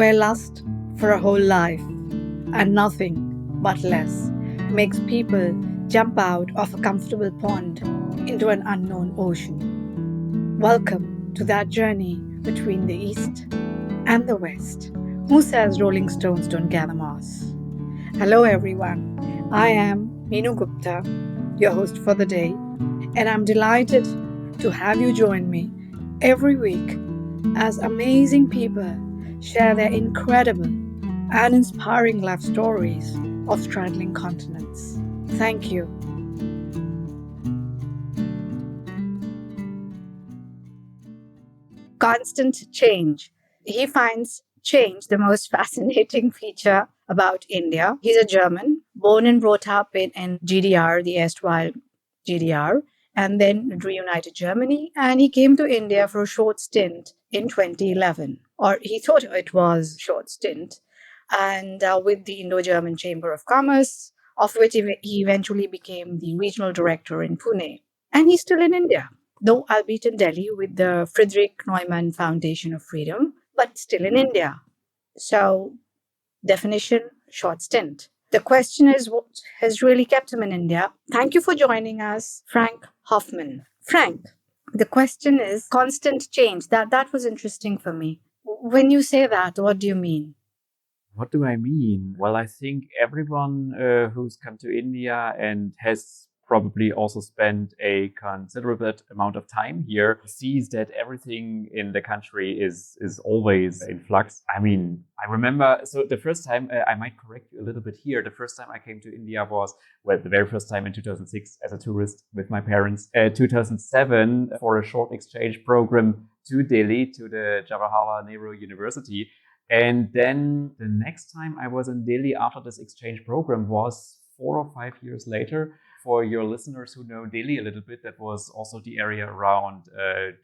where lust for a whole life and nothing but less makes people jump out of a comfortable pond into an unknown ocean. Welcome to that journey between the East and the West. Who says Rolling Stones don't gather moss? Hello everyone, I am Meenu Gupta, your host for the day, and I'm delighted to have you join me every week as amazing people share their incredible and inspiring life stories of straddling continents. Thank you. Constant change. He finds change the most fascinating feature about India. He's a German, born and brought up in GDR, the erstwhile GDR, and then reunited Germany. And he came to India for a short stint in 2011, or he thought it was a short stint, and with the Indo-German Chamber of Commerce, of which he eventually became the regional director in Pune. And he's still in India, though albeit in Delhi with the Friedrich Neumann Foundation of Freedom, but still in India. So, definition, short stint. The question is what has really kept him in India. Thank you for joining us, Frank Hoffman. Frank, the question is constant change. That was interesting for me. When you say that, what do you mean? What do I mean? Well, I think everyone who's come to India and has probably also spent a considerable amount of time here sees that everything in the country is always in flux. I mean, I remember, so the first time, I might correct you a little bit here, the first time I came to India was, well, the very first time in 2006 as a tourist with my parents. 2007 for a short exchange program to Delhi, to the Jawaharlal Nehru University. And then the next time I was in Delhi after this exchange program was 4 or 5 years later. For your listeners who know Delhi a little bit, that was also the area around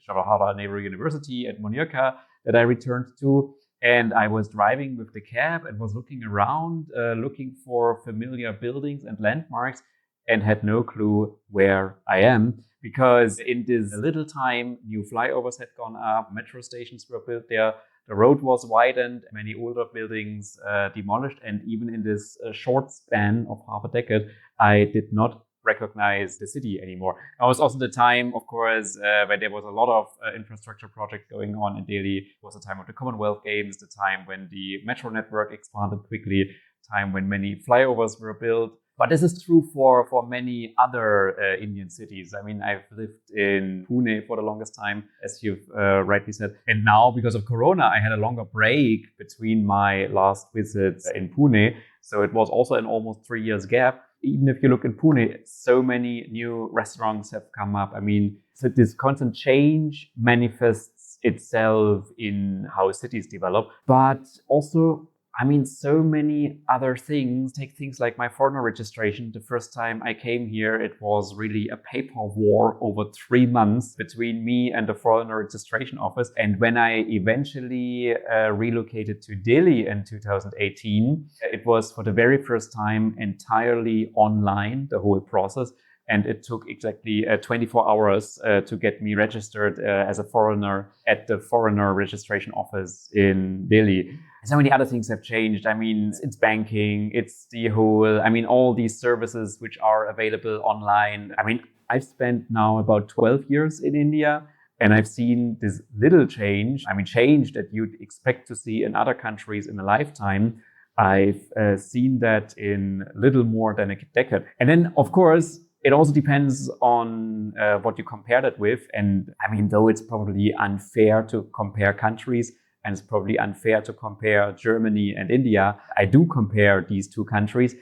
Jawaharlal Nehru University at Monirka that I returned to. And I was driving with the cab and was looking around, looking for familiar buildings and landmarks, and had no clue where I am. Because in this little time, new flyovers had gone up, metro stations were built there, the road was widened, many older buildings demolished, and even in this short span of half a decade, I did not recognize the city anymore. It was also the time, of course, when there was a lot of infrastructure projects going on in Delhi. It was the time of the Commonwealth Games, the time when the metro network expanded quickly, time when many flyovers were built. But this is true for many other Indian cities. I mean, I've lived in Pune for the longest time, as you've rightly said. And now, because of Corona, I had a longer break between my last visits in Pune. So it was also an almost 3 years gap. Even if you look in Pune, so many new restaurants have come up. I mean, so this constant change manifests itself in how cities develop, but also, I mean, so many other things. Take things like my foreigner registration. The first time I came here, it was really a paper war over 3 months between me and the foreigner registration office. And when I eventually relocated to Delhi in 2018, it was for the very first time entirely online, the whole process. And it took exactly 24 hours to get me registered as a foreigner at the foreigner registration office in Delhi. So many other things have changed. I mean, it's banking, it's the whole, I mean, all these services which are available online. I mean, I've spent now about 12 years in India, and I've seen this little change. I mean, change that you'd expect to see in other countries in a lifetime. I've seen that in little more than a decade. And then, of course, it also depends on what you compare that with. And I mean, though it's probably unfair to compare countries, and it's probably unfair to compare Germany and India, I do compare these two countries.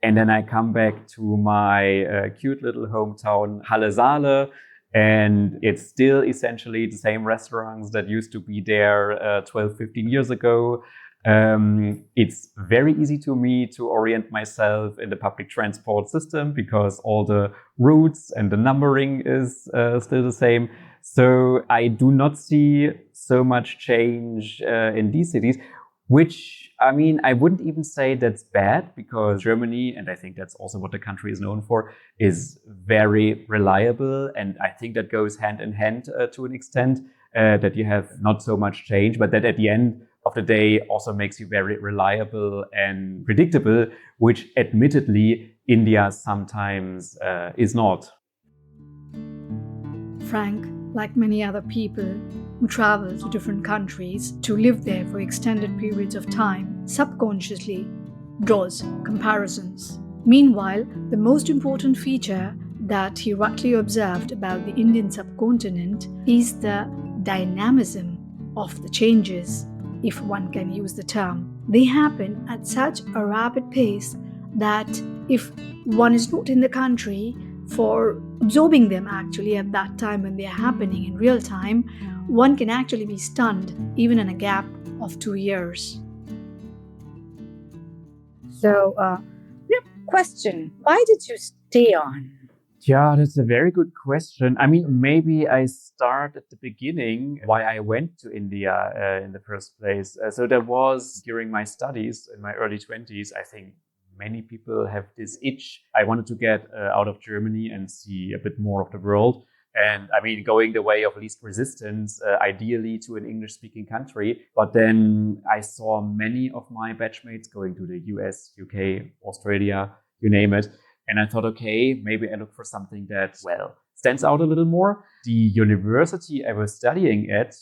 And then I come back to my cute little hometown, Halle Saale, and it's still essentially the same restaurants that used to be there 12, 15 years ago. It's very easy to me to orient myself in the public transport system because all the routes and the numbering is still the same. So I do not see so much change in these cities, which, I mean, I wouldn't even say that's bad, because Germany, and I think that's also what the country is known for, is very reliable. And I think that goes hand in hand to an extent, that you have not so much change, but that at the end, of the day also makes you very reliable and predictable, which admittedly India sometimes is not. Frank, like many other people who travel to different countries to live there for extended periods of time, subconsciously draws comparisons. Meanwhile, the most important feature that he rightly observed about the Indian subcontinent is the dynamism of the changes, if one can use the term. They happen at such a rapid pace that if one is not in the country for absorbing them actually at that time when they are happening in real time, one can actually be stunned even in a gap of 2 years. So, question, why did you stay on? Yeah, that's a very good question. I mean, maybe I start at the beginning why I went to India in the first place. So there was during my studies in my early 20s, I think many people have this itch. I wanted to get out of Germany and see a bit more of the world. And I mean, going the way of least resistance, ideally to an English speaking country. But then I saw many of my batchmates going to the US, UK, Australia, you name it. And I thought, okay, maybe I look for something that, well, stands out a little more. The university I was studying at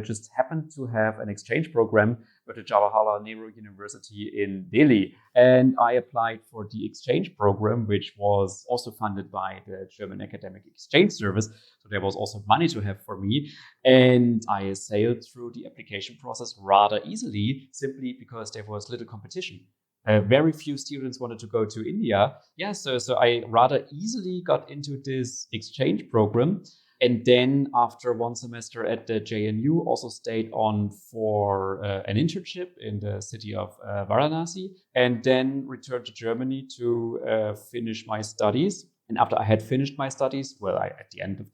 just happened to have an exchange program with the Jawaharlal Nehru University in Delhi. And I applied for the exchange program, which was also funded by the German Academic Exchange Service. So there was also money to have for me. And I sailed through the application process rather easily, simply because there was little competition. Very few students wanted to go to India. Yeah, so I rather easily got into this exchange program. And then after one semester at the JNU, also stayed on for an internship in the city of Varanasi, and then returned to Germany to finish my studies. And after I had finished my studies, well, at the end of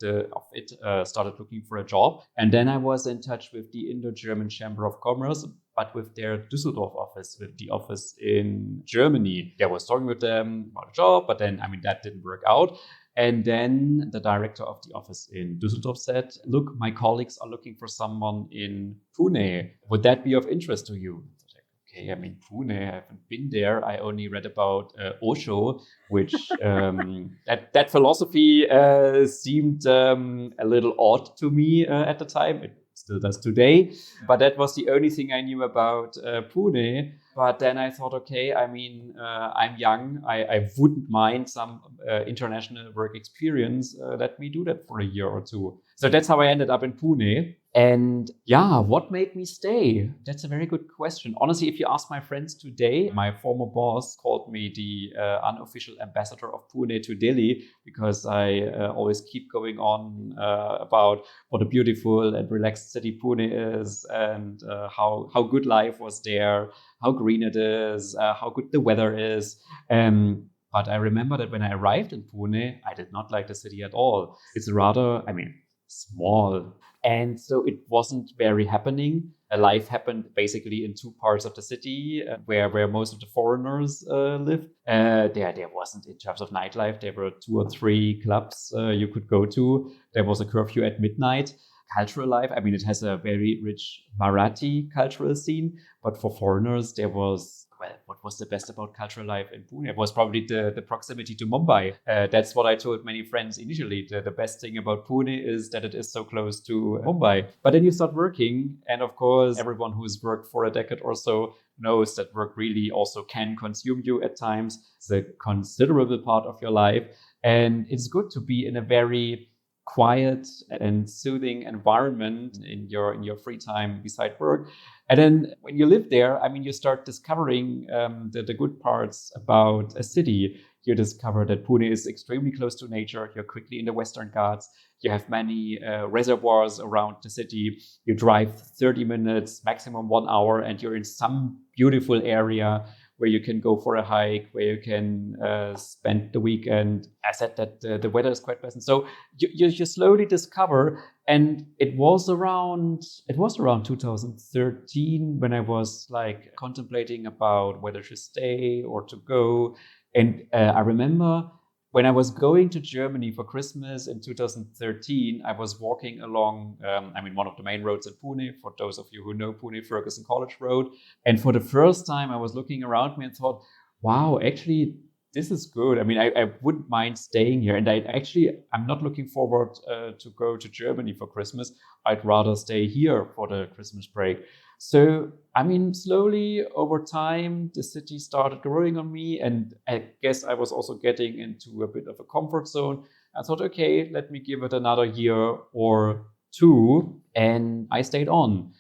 it, started looking for a job. And then I was in touch with the Indo-German Chamber of Commerce, but with their Düsseldorf office, with the office in Germany. I was talking with them about a job, but then, I mean, that didn't work out. And then the director of the office in Düsseldorf said, look, my colleagues are looking for someone in Pune. Would that be of interest to you? Okay, I mean, Pune, I haven't been there. I only read about Osho, which that philosophy seemed a little odd to me at the time. It still does today. But that was the only thing I knew about Pune. But then I thought, okay, I mean, I'm young. I wouldn't mind some international work experience. Let me do that for a year or two. So that's how I ended up in Pune. And yeah, what made me stay? That's a very good question. Honestly, if you ask my friends today, my former boss called me the unofficial ambassador of Pune to Delhi because I always keep going on about what a beautiful and relaxed city Pune is and how good life was there, how green it is, how good the weather is. But I remember that when I arrived in Pune, I did not like the city at all. It's rather, I mean, small. And so it wasn't very happening. Life happened basically in two parts of the city where most of the foreigners lived. There wasn't, in terms of nightlife, there were 2 or 3 clubs you could go to. There was a curfew at midnight. Cultural life, I mean, it has a very rich Marathi cultural scene, but for foreigners, there was, well, what was the best about cultural life in Pune? It was probably the proximity to Mumbai. That's what I told many friends initially. The best thing about Pune is that it is so close to Mumbai. But then you start working, and of course, everyone who's worked for a decade or so knows that work really also can consume you at times. It's a considerable part of your life, and it's good to be in a very quiet and soothing environment in your free time beside work. And then when you live there, I mean, you start discovering the good parts about a city. You discover that Pune is extremely close to nature. You're quickly in the Western Ghats. You have many reservoirs around the city. You drive 30 minutes, maximum 1 hour, and you're in some beautiful area where you can go for a hike, where you can spend the weekend. I said that the weather is quite pleasant. So you slowly discover, and it was around 2013 when I was like contemplating about whether to stay or to go. And I remember When I was going to Germany for Christmas in 2013, I was walking along, one of the main roads in Pune, for those of you who know Pune, Ferguson College Road. And for the first time, I was looking around me and thought, wow, actually, this is good. I mean, I wouldn't mind staying here. And I'm not looking forward to go to Germany for Christmas. I'd rather stay here for the Christmas break. So, slowly over time, the city started growing on me. And I guess I was also getting into a bit of a comfort zone. I thought, okay, let me give it another year or two. And I stayed on.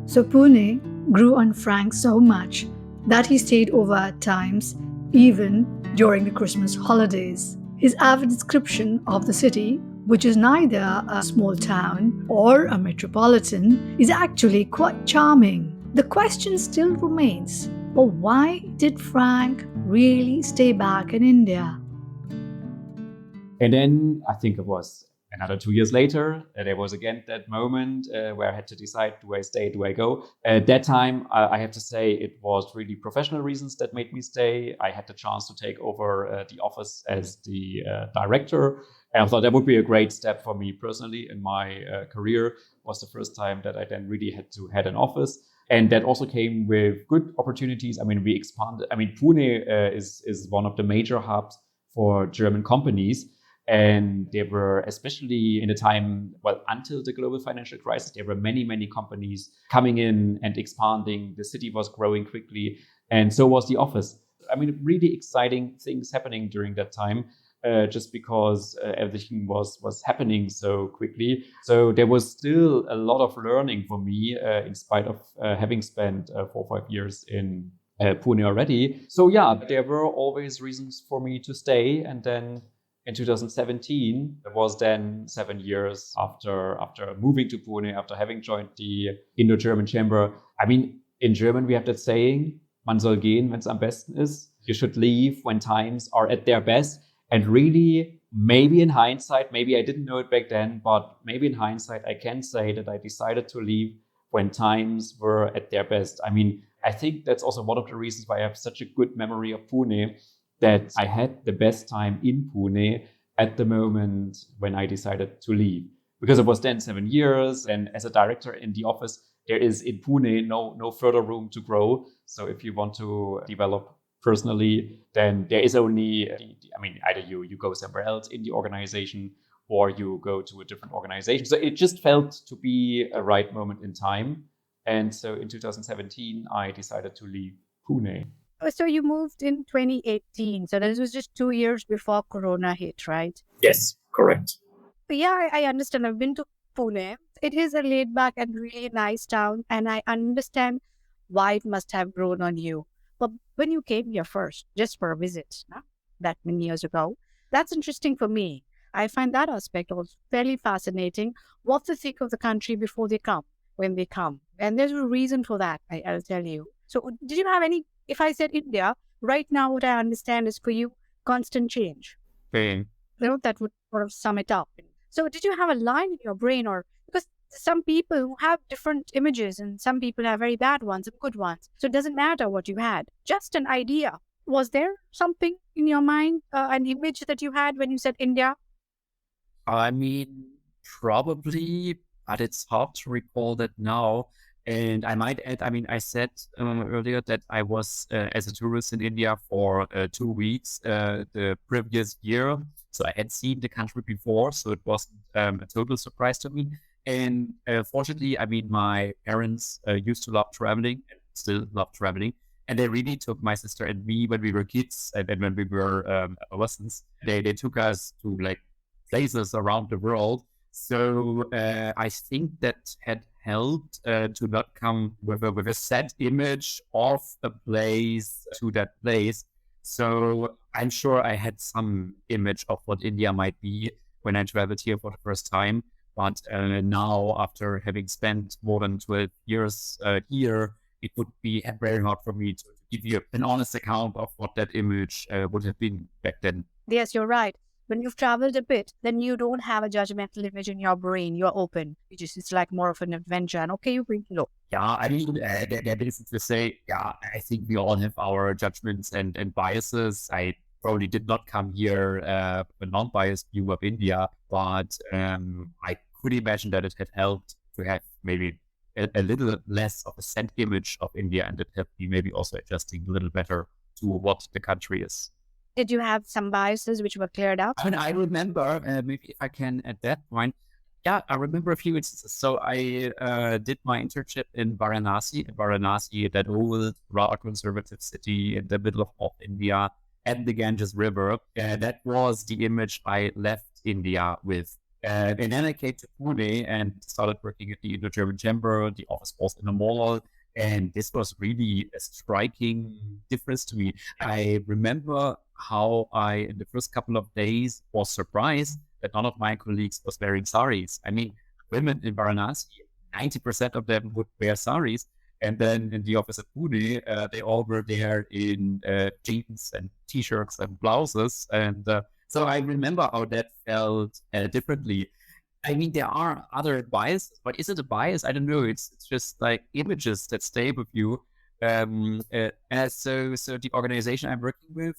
So Pune grew on Frank so much that he stayed over at times, even during the Christmas holidays. His avid description of the city, which is neither a small town or a metropolitan, is actually quite charming. The question still remains, but why did Frank really stay back in India? And then I think it was another 2 years later, there was again that moment where I had to decide, do I stay, do I go? At that time, I have to say it was really professional reasons that made me stay. I had the chance to take over the office as the director. And I thought that would be a great step for me personally in my career. It was the first time that I then really had to head an office. And that also came with good opportunities. We expanded. Pune is one of the major hubs for German companies. And there were, especially in the time, until the global financial crisis, there were many, many companies coming in and expanding. The city was growing quickly, and so was the office. Really exciting things happening during that time, just because everything was happening so quickly. So there was still a lot of learning for me, in spite of having spent 4 or 5 years in Pune already. So yeah, there were always reasons for me to stay. And then in 2017, it was then 7 years after moving to Pune, after having joined the Indo-German Chamber. In German, we have that saying, man soll gehen, wenn es am besten ist. You should leave when times are at their best. And really, maybe in hindsight, maybe I didn't know it back then, but maybe in hindsight, I can say that I decided to leave when times were at their best. I think that's also one of the reasons why I have such a good memory of Pune, that I had the best time in Pune at the moment when I decided to leave. Because it was then 7 years, and as a director in the office, there is in Pune no further room to grow. So if you want to develop personally, then there is only, either you go somewhere else in the organization or you go to a different organization. So it just felt to be a right moment in time. And so in 2017, I decided to leave Pune. So you moved in 2018. So this was just 2 years before Corona hit, right? Yes, correct. But yeah, I understand. I've been to Pune. It is a laid back and really nice town. And I understand why it must have grown on you. But when you came here first, just for a visit, that many years ago, that's interesting for me. I find that aspect also fairly fascinating. What to think of the country before they come, when they come. And there's a reason for that, I'll tell you. So did you have any, if I said India, right now what I understand is for you, constant change. Okay. That would sort of sum it up. So did you have a line in your brain, or because some people who have different images and some people have very bad ones and good ones. So it doesn't matter what you had, just an idea. Was there something in your mind, an image that you had when you said India? Probably, but it's hard to recall that now. And I might add, I said earlier that I was as a tourist in India for 2 weeks the previous year. So I had seen the country before, so it wasn't a total surprise to me. And fortunately, my parents used to love traveling and still love traveling. And they really took my sister and me when we were kids and then when we were adolescents. They took us to places around the world. So I think that had helped to not come with a set image of a place to that place. So I'm sure I had some image of what India might be when I traveled here for the first time. But now, after having spent more than 12 years here, it would be very hard for me to give you an honest account of what that image would have been back then. Yes, you're right. When you've traveled a bit, then you don't have a judgmental image in your brain. You're open. It's like more of an adventure. And okay, you bring it up. Yeah, that is to say, yeah, I think we all have our judgments and biases. I probably did not come here with a non-biased view of India, but I could imagine that it had helped to have maybe a little less of a set image of India, and it helped me maybe also adjusting a little better to what the country is. Did you have some biases which were cleared up? And I remember, maybe if I can at that point, yeah, I remember a few instances. So I did my internship in Varanasi, that old, rather conservative city in the middle of North India at the Ganges River. That was the image I left India with. And then I came to Pune and started working at the Indo-German Chamber. The office was in a mall. And this was really a striking difference to me. I remember how I, in the first couple of days, was surprised that none of my colleagues was wearing saris. I mean, women in Varanasi, 90% of them would wear saris. And then in the office at Pune, they all were there in jeans and t-shirts and blouses. And so I remember how that felt differently. I mean, there are other biases, but is it a bias? I don't know. It's just like images that stay with you. So the organization I'm working with,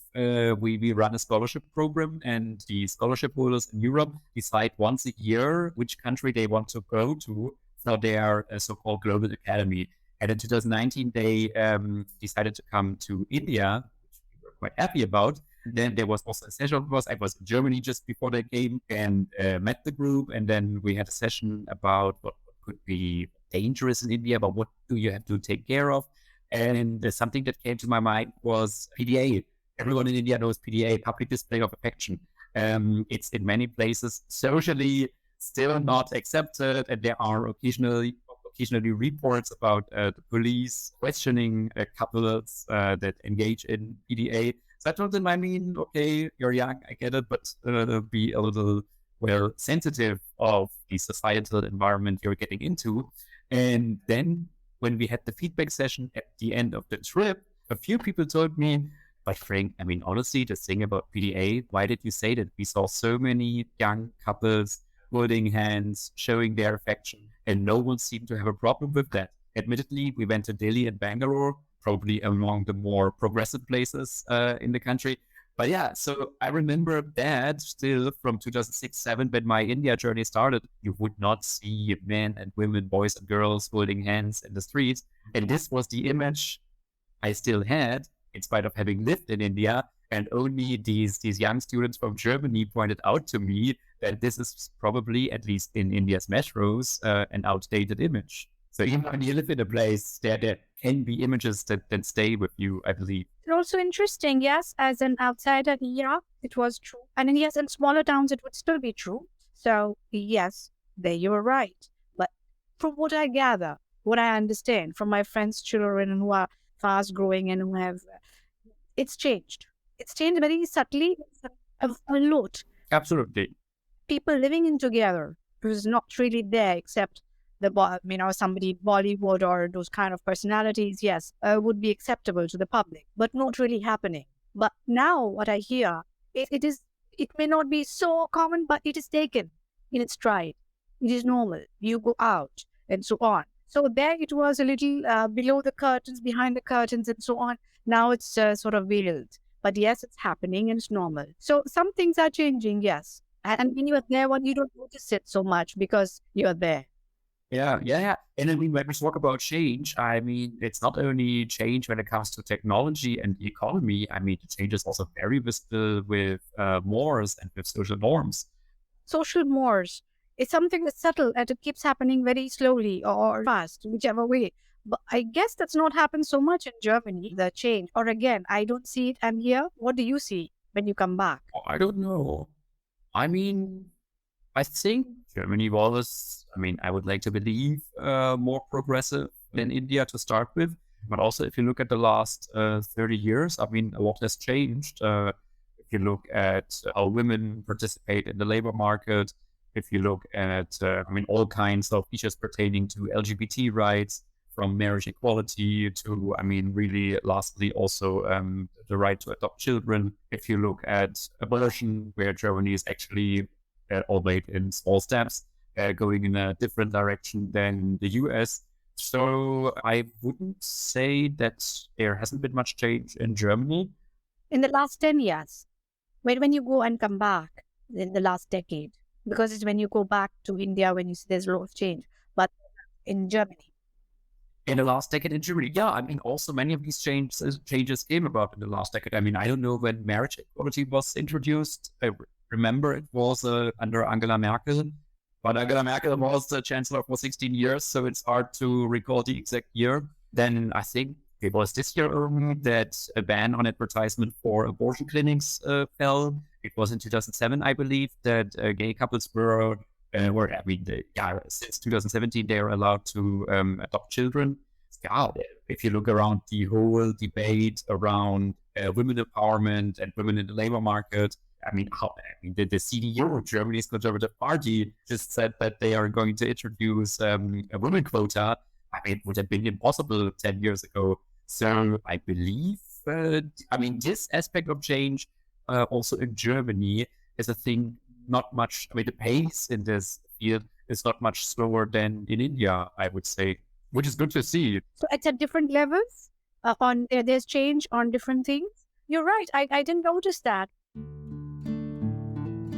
we run a scholarship program, and the scholarship holders in Europe decide once a year which country they want to go to for their so-called global academy. And in 2019, they decided to come to India, which we were quite happy about. Then there was also a session. I was in Germany just before they came and met the group. And then we had a session about what could be dangerous in India, but what do you have to take care of? And something that came to my mind was PDA. Everyone in India knows PDA, public display of affection. It's in many places socially still not accepted, and there are occasionally reports about the police questioning couples that engage in PDA. So I told them, I mean, okay, you're young, I get it, but be a little sensitive of the societal environment you're getting into. And then when we had the feedback session at the end of the trip, a few people told me, but Frank, I mean, honestly, the thing about PDA, why did you say that? We saw so many young couples holding hands, showing their affection, and no one seemed to have a problem with that. Admittedly, we went to Delhi and Bangalore, probably among the more progressive places in the country. But yeah, so I remember that still from 2006-07, when my India journey started, you would not see men and women, boys and girls holding hands in the streets. And this was the image I still had, in spite of having lived in India. And only these young students from Germany pointed out to me that this is probably, at least in India's metros, an outdated image. So even when you live in a place, there can be images that stay with you, I believe. It's also interesting, yes, as an outsider, yeah, it was true. And then, yes, in smaller towns, it would still be true. So, yes, there you were right. But from what I gather, what I understand from my friends' children who are fast growing and who have, it's changed. It's changed very subtly, a lot. Absolutely. People living in together who's not really there except somebody Bollywood or those kind of personalities, yes, would be acceptable to the public, but not really happening. But now what I hear, it may not be so common, but it is taken in its stride. It is normal. You go out and so on. So there it was a little below the curtains, behind the curtains and so on. Now it's sort of veiled. But yes, it's happening and it's normal. So some things are changing, yes. And when you're there, you don't notice it so much because you're there. Yeah. And I mean, when we talk about change, I mean, it's not only change when it comes to technology and the economy. I mean, the change is also very visible with mores and with social norms. Social mores. It's something that's subtle and it keeps happening very slowly or fast, whichever way. But I guess that's not happened so much in Germany, the change. Or again, I don't see it. I'm here. What do you see when you come back? I don't know. I mean, I think Germany was, I would like to believe, more progressive than India to start with. But also, if you look at the last 30 years, a lot has changed. If you look at how women participate in the labor market, if you look at, all kinds of issues pertaining to LGBT rights, from marriage equality to, really lastly also the right to adopt children. If you look at abortion, where Germany is actually, albeit in small steps, going in a different direction than the US. So I wouldn't say that there hasn't been much change in Germany. In the last 10 years? when you go and come back in the last decade, because it's when you go back to India when you see there's a lot of change, but in Germany. In the last decade in Germany, yeah, I mean, also many of these changes came about in the last decade. I mean, I don't know when marriage equality was introduced. I remember it was under Angela Merkel, but Angela Merkel was the chancellor for 16 years, so it's hard to recall the exact year. Then I think it was this year that a ban on advertisement for abortion clinics fell. It was in 2007, I believe, that gay couples I mean, since 2017, they are allowed to adopt children. Yeah, if you look around the whole debate around women empowerment and women in the labor market, I mean, the CDU, Germany's Conservative Party, just said that they are going to introduce a women quota. I mean, it would have been impossible 10 years ago. So I believe, this aspect of change also in Germany is a thing not much, the pace in this field is not much slower than in India, I would say, which is good to see. So it's at different levels. There's change on different things. You're right. I didn't notice that.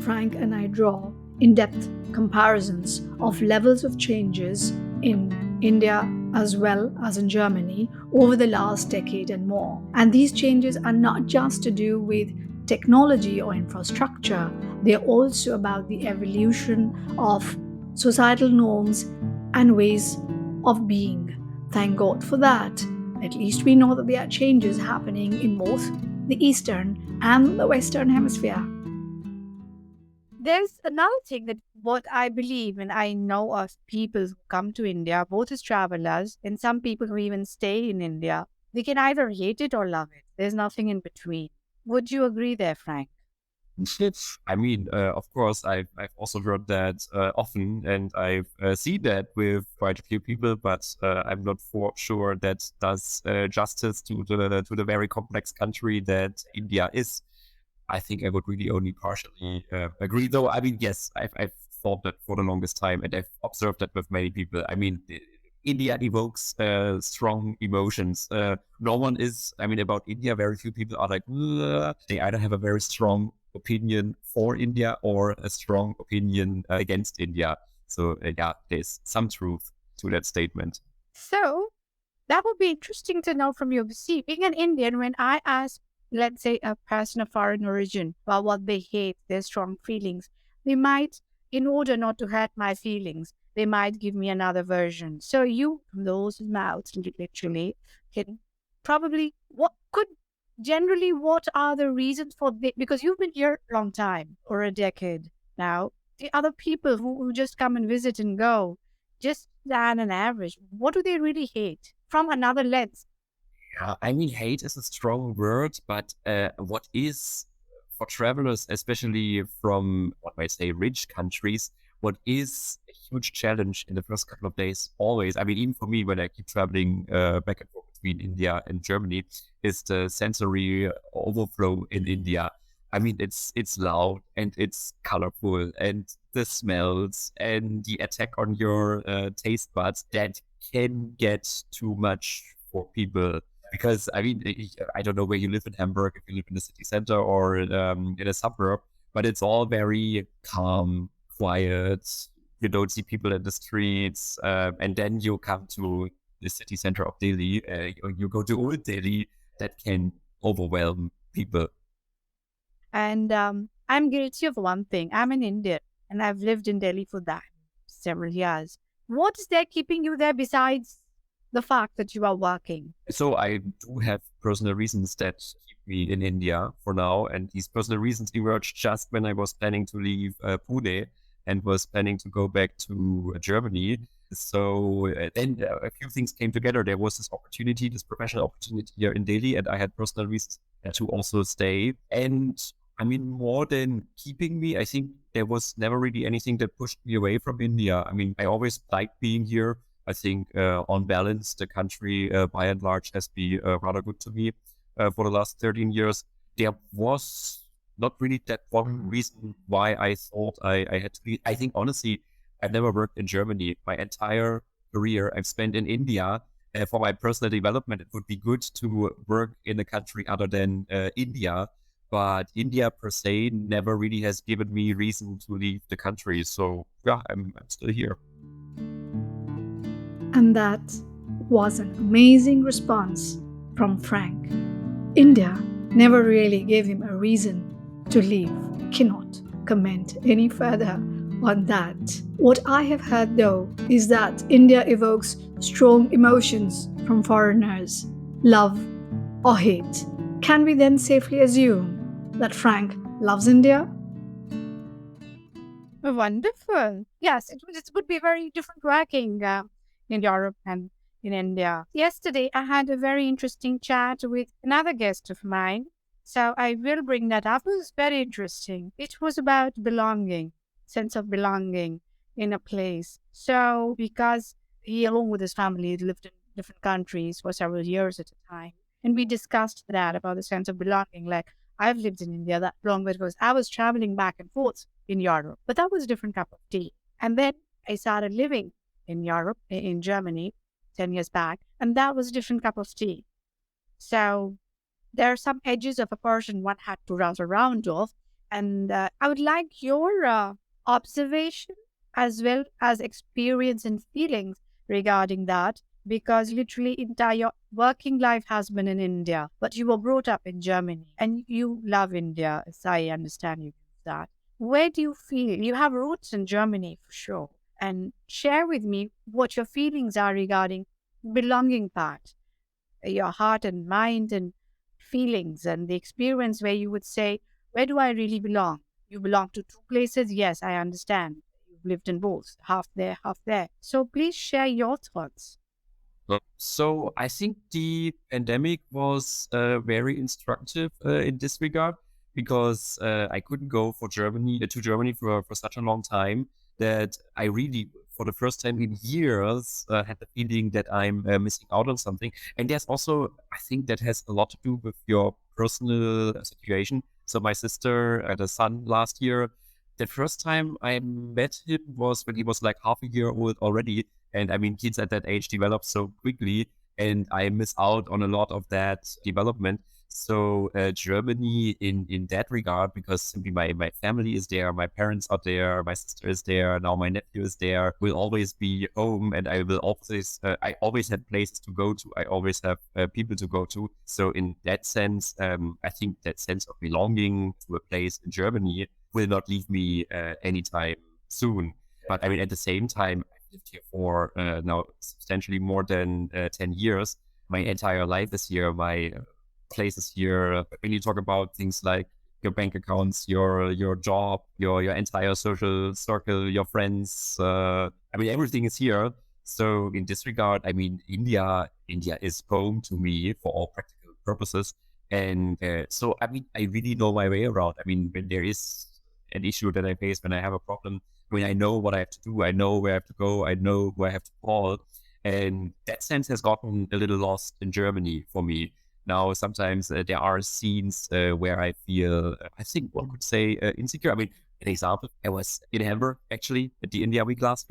Frank and I draw in depth comparisons of levels of changes in India as well as in Germany over the last decade and more. And these changes are not just to do with technology or infrastructure, they're also about the evolution of societal norms and ways of being. Thank God for that. At least we know that there are changes happening in both the Eastern and the Western Hemisphere. There's another thing that what I believe, and I know of people who come to India, both as travelers and some people who even stay in India, they can either hate it or love it. There's nothing in between. Would you agree there, Frank? I mean, of course, I've also heard that often, and I've seen that with quite a few people, but I'm not for sure that does justice to the very complex country that India is. I think I would really only partially agree, though. I mean, yes, I've thought that for the longest time, and I've observed that with many people. I mean, India evokes strong emotions. No one is, about India, very few people are like, "Ugh." They either have a very strong opinion for India or a strong opinion against India. So, there's some truth to that statement. So that would be interesting to know from you. See, being an Indian, when I ask, let's say, a person of foreign origin about what they hate, their strong feelings, they might, in order not to hurt my feelings, they might give me another version. So you, from those mouths, literally, can probably, what are the reasons for this? Because you've been here a long time, or a decade now. The other people who just come and visit and go, just on an average, what do they really hate from another lens? Hate is a strong word, but what is for travelers, especially from what might say rich countries, what is a huge challenge in the first couple of days always, even for me when I keep traveling back and forth between India and Germany, is the sensory overflow in India. It's loud and it's colorful and the smells and the attack on your taste buds that can get too much for people. Because I don't know where you live in Hamburg, if you live in the city center or in a suburb, but it's all very calm, quiet. You don't see people in the streets, and then you come to the city center of Delhi, or you go to Old Delhi, that can overwhelm people. And I'm guilty of one thing. I'm an Indian and I've lived in Delhi for that several years. What is there keeping you there besides the fact that you are working? So I do have personal reasons that keep me in India for now. And these personal reasons emerged just when I was planning to leave Pune and was planning to go back to Germany. So then a few things came together. There was this opportunity, this professional opportunity here in Delhi, and I had personal reasons to also stay. And more than keeping me, I think there was never really anything that pushed me away from India. I always liked being here. I think on balance, the country by and large has been rather good to me for the last 13 years. There was not really that one reason why I thought I had to leave. I think honestly, I've never worked in Germany. My entire career I've spent in India. For my personal development, it would be good to work in a country other than India. but India per se never really has given me reason to leave the country. So yeah, I'm still here. And that was an amazing response from Frank. India never really gave him a reason to leave. Cannot comment any further on that. What I have heard though is that India evokes strong emotions from foreigners, love or hate. Can we then safely assume that Frank loves India? Wonderful. Yes, it would be very different working in Europe and in India. Yesterday, I had a very interesting chat with another guest of mine. So I will bring that up. It was very interesting. It was about belonging, sense of belonging in a place. So because he, along with his family, lived in different countries for several years at a time. And we discussed that about the sense of belonging. Like, I've lived in India that long because I was traveling back and forth in Europe, but that was a different cup of tea. And then I started living in Europe, in Germany, 10 years back, and that was a different cup of tea. So there are some edges of a person one had to rouse around of. And I would like your observation as well as experience and feelings regarding that, because literally entire working life has been in India, but you were brought up in Germany and you love India, as I understand you that. Where do you feel you have roots in Germany for sure? And share with me what your feelings are regarding belonging part, your heart and mind and feelings and the experience where you would say, where do I really belong? You belong to two places? Yes, I understand. You've lived in both, half there, half there. So please share your thoughts. So I think the pandemic was very instructive in this regard because I couldn't go for Germany to Germany for such a long time that I really, for the first time in years, had the feeling that I'm missing out on something. And there's also, I think that has a lot to do with your personal situation. So my sister had a son last year. The first time I met him was when he was like half a year old already. And I mean, kids at that age develop so quickly, and I miss out on a lot of that development. So Germany, in that regard, because simply my family is there, my parents are there, my sister is there, now my nephew is there, will always be home, and I always have places to go to. I always have people to go to. So in that sense, I think that sense of belonging to a place in Germany will not leave me anytime soon. But I mean, at the same time, I've lived here for now substantially more than 10 years. My entire life is here. My place is here. When you talk about things like your bank accounts, your job, your entire social circle, your friends, I mean, everything is here. So in this regard, I mean, India is home to me for all practical purposes. And so, I mean, I really know my way around. I mean, when there is an issue that I face, when I have a problem, I mean, I know what I have to do. I know where I have to go. I know where I have to call. And that sense has gotten a little lost in Germany for me. Now, sometimes there are scenes where I feel, I think one could say insecure. I mean, an example, I was in Hamburg actually at the India Week last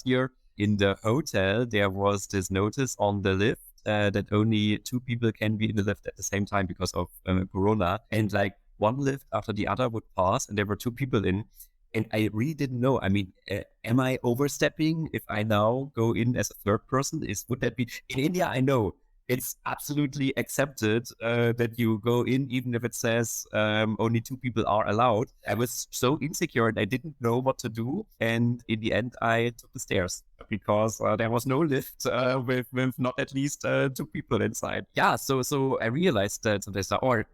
year. In the hotel, there was this notice on the lift that only two people can be in the lift at the same time because of Corona. And like one lift after the other would pass, and there were two people in. And I really didn't know. I mean, am I overstepping if I now go in as a third person? Would that be in India? I know it's absolutely accepted that you go in, even if it says only two people are allowed. I was so insecure and I didn't know what to do. And in the end, I took the stairs because there was no lift with not at least two people inside. Yeah, so I realized that sometimes, or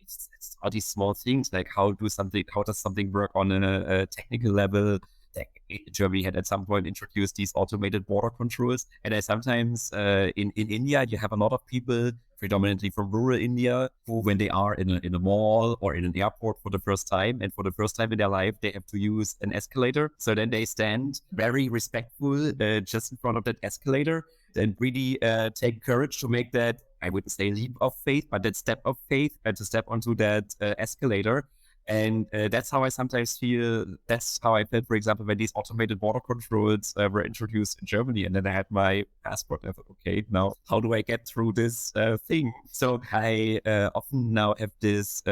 it's all these small things like how does something work on a technical level. Like Germany had at some point introduced these automated border controls, and I sometimes in India you have a lot of people predominantly from rural India who, when they are in a mall or in an airport for the first time, and for the first time in their life they have to use an escalator, so then they stand very respectful just in front of that escalator and really take courage to make that, I wouldn't say leap of faith, but that step of faith and to step onto that escalator. And that's how I sometimes feel. That's how I felt, for example, when these automated border controls were introduced in Germany. And then I had my passport. And I thought, okay, now how do I get through this thing? So I often now have this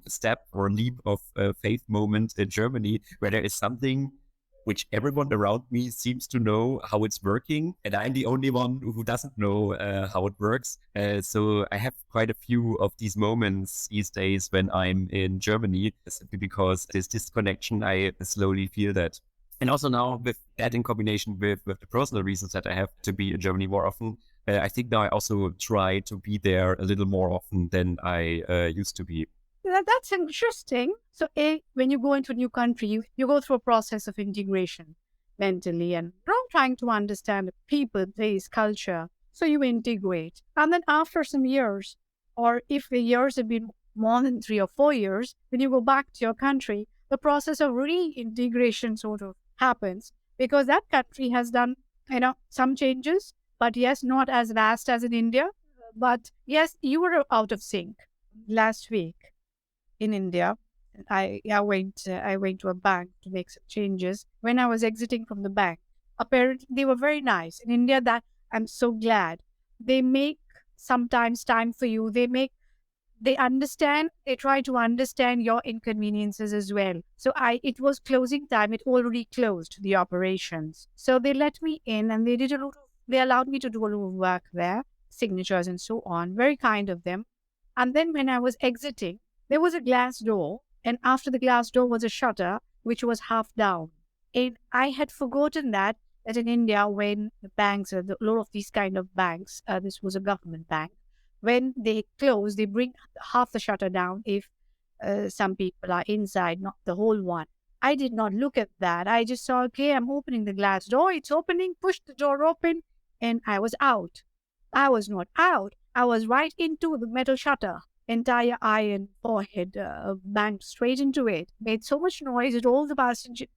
step or leap of faith moment in Germany where there is something which everyone around me seems to know how it's working, and I'm the only one who doesn't know how it works. So I have quite a few of these moments these days when I'm in Germany, simply because this disconnection, I slowly feel that. And also now with that in combination with the personal reasons that I have to be in Germany more often, I think now I also try to be there a little more often than I used to be. That's interesting. So, when you go into a new country, you go through a process of integration mentally and trying to understand the people, place, culture. So you integrate. And then after some years, or if the years have been more than 3 or 4 years, when you go back to your country, the process of reintegration sort of happens because that country has done, some changes, but yes, not as vast as in India. But yes, you were out of sync last week in India. I went to a bank to make some changes. When I was exiting from the bank, apparently they were very nice. In India, that I'm so glad. They make sometimes time for you. They understand, they try to understand your inconveniences as well. So it was closing time, it already closed the operations. So they let me in and they allowed me to do a little work there, signatures and so on. Very kind of them. And then when I was exiting, there was a glass door, and after the glass door was a shutter, which was half down. And I had forgotten that in India, when the banks, a lot of these kind of banks, this was a government bank, when they close, they bring half the shutter down if some people are inside, not the whole one. I did not look at that. I just saw, okay, I'm opening the glass door. It's opening, pushed the door open, and I was out. I was not out. I was right into the metal shutter. Entire eye and forehead banged straight into it. Made so much noise that all the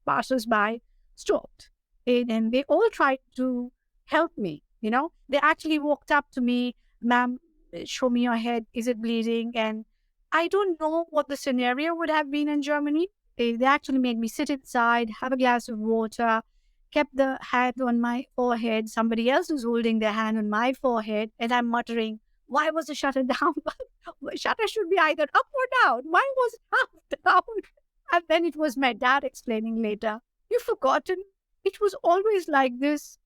passers-by stopped. And they all tried to help me, They actually walked up to me, ma'am, show me your head. Is it bleeding? And I don't know what the scenario would have been in Germany. They actually made me sit inside, have a glass of water, kept the hand on my forehead. Somebody else was holding their hand on my forehead, and I'm muttering, why was the shutter down? Shutter should be either up or down. Why was it half down? And then it was my dad explaining later, you've forgotten. It was always like this.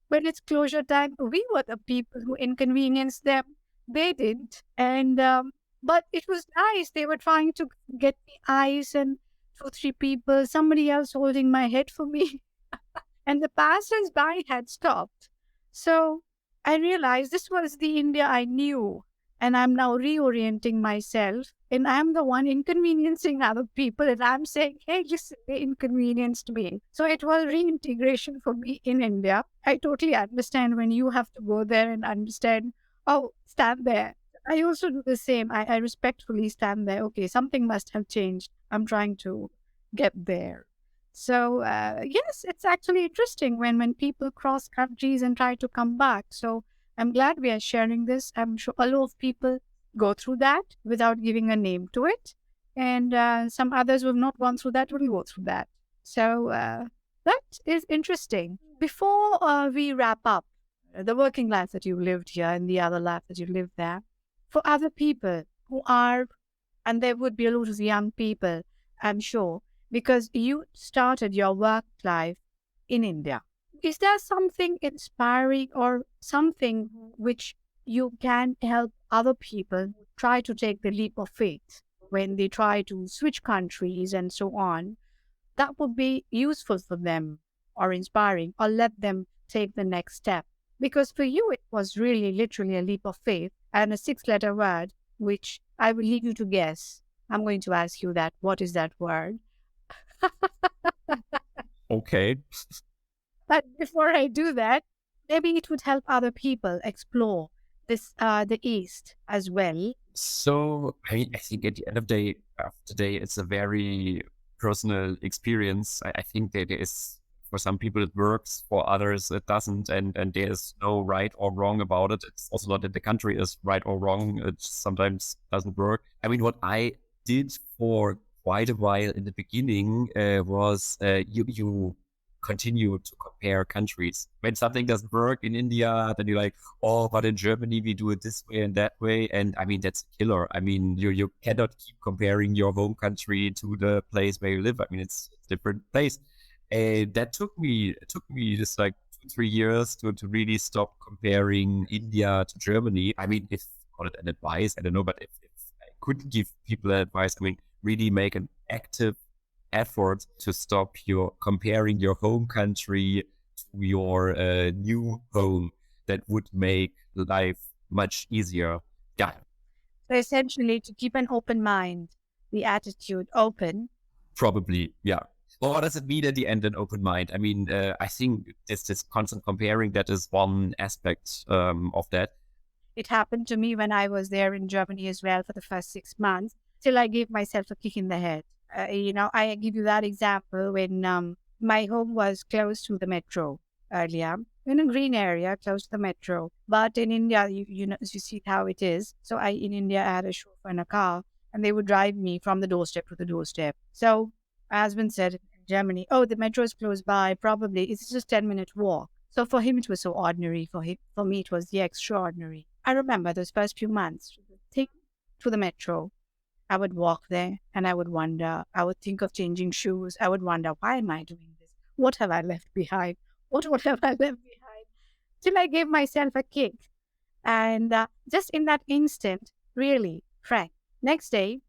When it's closure time, we were the people who inconvenienced them. They didn't. And but it was nice. They were trying to get me ice and 2, 3 people, somebody else holding my head for me. And the passers-by had stopped. So I realized this was the India I knew, and I'm now reorienting myself, and I'm the one inconveniencing other people, and I'm saying, hey, listen, they inconvenienced me. So it was reintegration for me in India. I totally understand when you have to go there and understand, oh, stand there. I also do the same. I respectfully stand there. Okay, something must have changed. I'm trying to get there. So yes, it's actually interesting when people cross countries and try to come back. So I'm glad we are sharing this. I'm sure a lot of people go through that without giving a name to it. And some others who have not gone through that will go through that. So that is interesting. Before we wrap up the working life that you lived here and the other life that you lived there, for other people who are, and there would be a lot of young people, I'm sure, because you started your work life in India. Is there something inspiring or something which you can help other people try to take the leap of faith when they try to switch countries and so on? That would be useful for them or inspiring, or let them take the next step. Because for you, it was really literally a leap of faith and a 6-letter word, which I will leave you to guess. I'm going to ask you that. What is that word? Okay. But before I do that, maybe it would help other people explore this the East as well. So I think at the end of the day, it's a very personal experience. I think that there is, for some people it works, for others it doesn't, and there's no right or wrong about it. It's also not that the country is right or wrong. It sometimes doesn't work. I mean, what I did for quite a while in the beginning was you continue to compare countries. When something doesn't work in India, then you're like, oh, but in Germany we do it this way and that way. And I mean, that's a killer. I mean, you cannot keep comparing your home country to the place where you live. I mean, it's a different place. And that took me just like 2, 3 years to really stop comparing India to Germany. I mean, if call it an advice, I don't know, but if I could give people advice, I mean, really make an active effort to stop your comparing your home country to your new home. That would make life much easier. Yeah, So essentially, to keep an open mind, the attitude open. probably. Yeah. Well, what does it mean at the end, an open mind? I mean, I think it's this constant comparing that is one aspect of that. It happened to me when I was there in Germany as well for the first 6 months, till I gave myself a kick in the head. I give you that example when my home was close to the metro earlier, in a green area close to the metro. But in India, you see how it is. So in India, I had a chauffeur in a car, and they would drive me from the doorstep to the doorstep. So, as been said in Germany, oh, the metro is close by. Probably it's just 10-minute walk. So for him, it was so ordinary. For me, it was the extraordinary. I remember those first few months, think to the metro. I would walk there and I would wonder, I would think of changing shoes. I would wonder, why am I doing this? What have I left behind? What have I left behind? Till I gave myself a kick. And just in that instant, really, Frank, next day,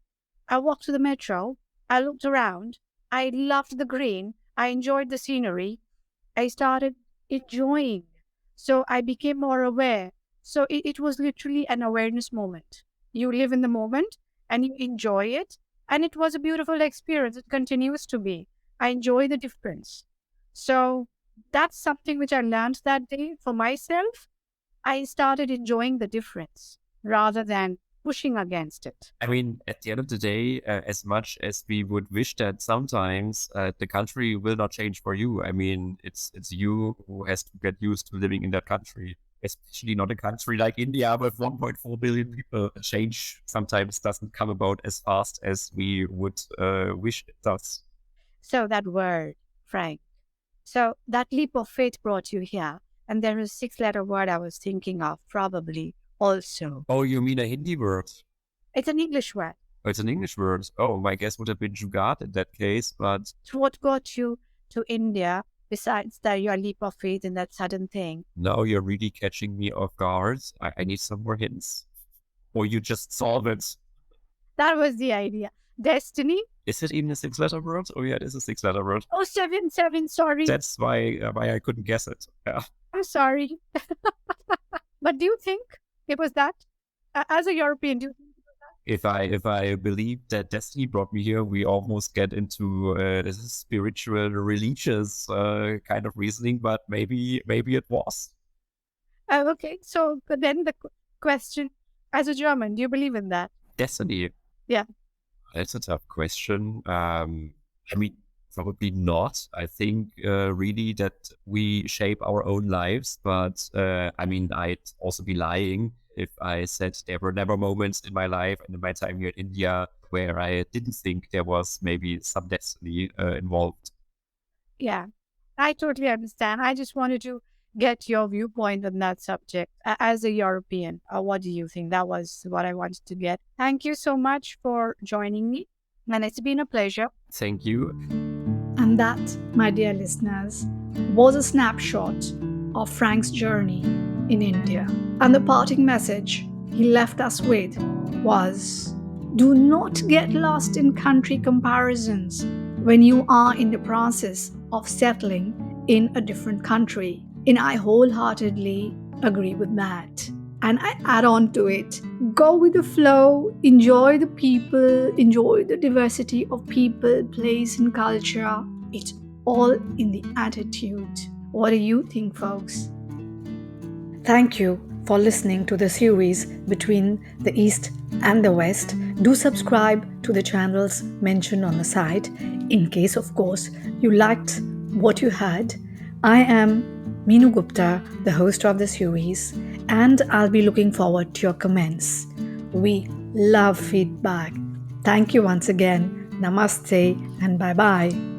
I walked to the metro. I looked around. I loved the green. I enjoyed the scenery. I started enjoying. So I became more aware. So it was literally an awareness moment. You live in the moment and you enjoy it. And it was a beautiful experience. It continues to be. I enjoy the difference. So that's something which I learned that day for myself. I started enjoying the difference rather than pushing against it. I mean, at the end of the day, as much as we would wish that sometimes the country will not change for you. I mean, it's you who has to get used to living in that country, especially not a country like India with 1.4 billion people. Change sometimes doesn't come about as fast as we would wish it does. So that word, Frank. So that leap of faith brought you here. And there is a 6-letter word I was thinking of, probably also. Oh, you mean a Hindi word? It's an English word. Oh, it's an English word. Oh, my guess would have been jugaad in that case, but... So what got you to India besides your leap of faith in that sudden thing? Now you're really catching me off guard. I need some more hints. Or you just solve it. That was the idea. Destiny? Is it even a 6-letter word? Oh yeah, it is a 6-letter word. Oh, seven, sorry. That's why I couldn't guess it. Yeah. I'm sorry. But do you think it was that? As a European, do you think it was that? If I believe that destiny brought me here, we almost get into this spiritual, religious kind of reasoning, but maybe it was. Okay, so but then the question, as a German, do you believe in that? Destiny. Yeah. That's a tough question. I mean, probably not. I think really that we shape our own lives, but I mean, I'd also be lying if I said there were never moments in my life and in my time here in India where I didn't think there was maybe some destiny involved. Yeah, I totally understand. I just wanted to get your viewpoint on that subject as a European. What do you think? That was what I wanted to get. Thank you so much for joining me, and it's been a pleasure. Thank you. And that, my dear listeners, was a snapshot of Frank's journey in India. And the parting message he left us with was, do not get lost in country comparisons when you are in the process of settling in a different country. And I wholeheartedly agree with that. And I add on to it, go with the flow, enjoy the people, enjoy the diversity of people, place, and culture. It's all in the attitude. What do you think, folks? Thank you for listening to the series Between the East and the West. Do subscribe to the channels mentioned on the site in case, of course, you liked what you heard. I am Meenu Gupta, the host of the series, and I'll be looking forward to your comments. We love feedback. Thank you once again. Namaste and bye bye.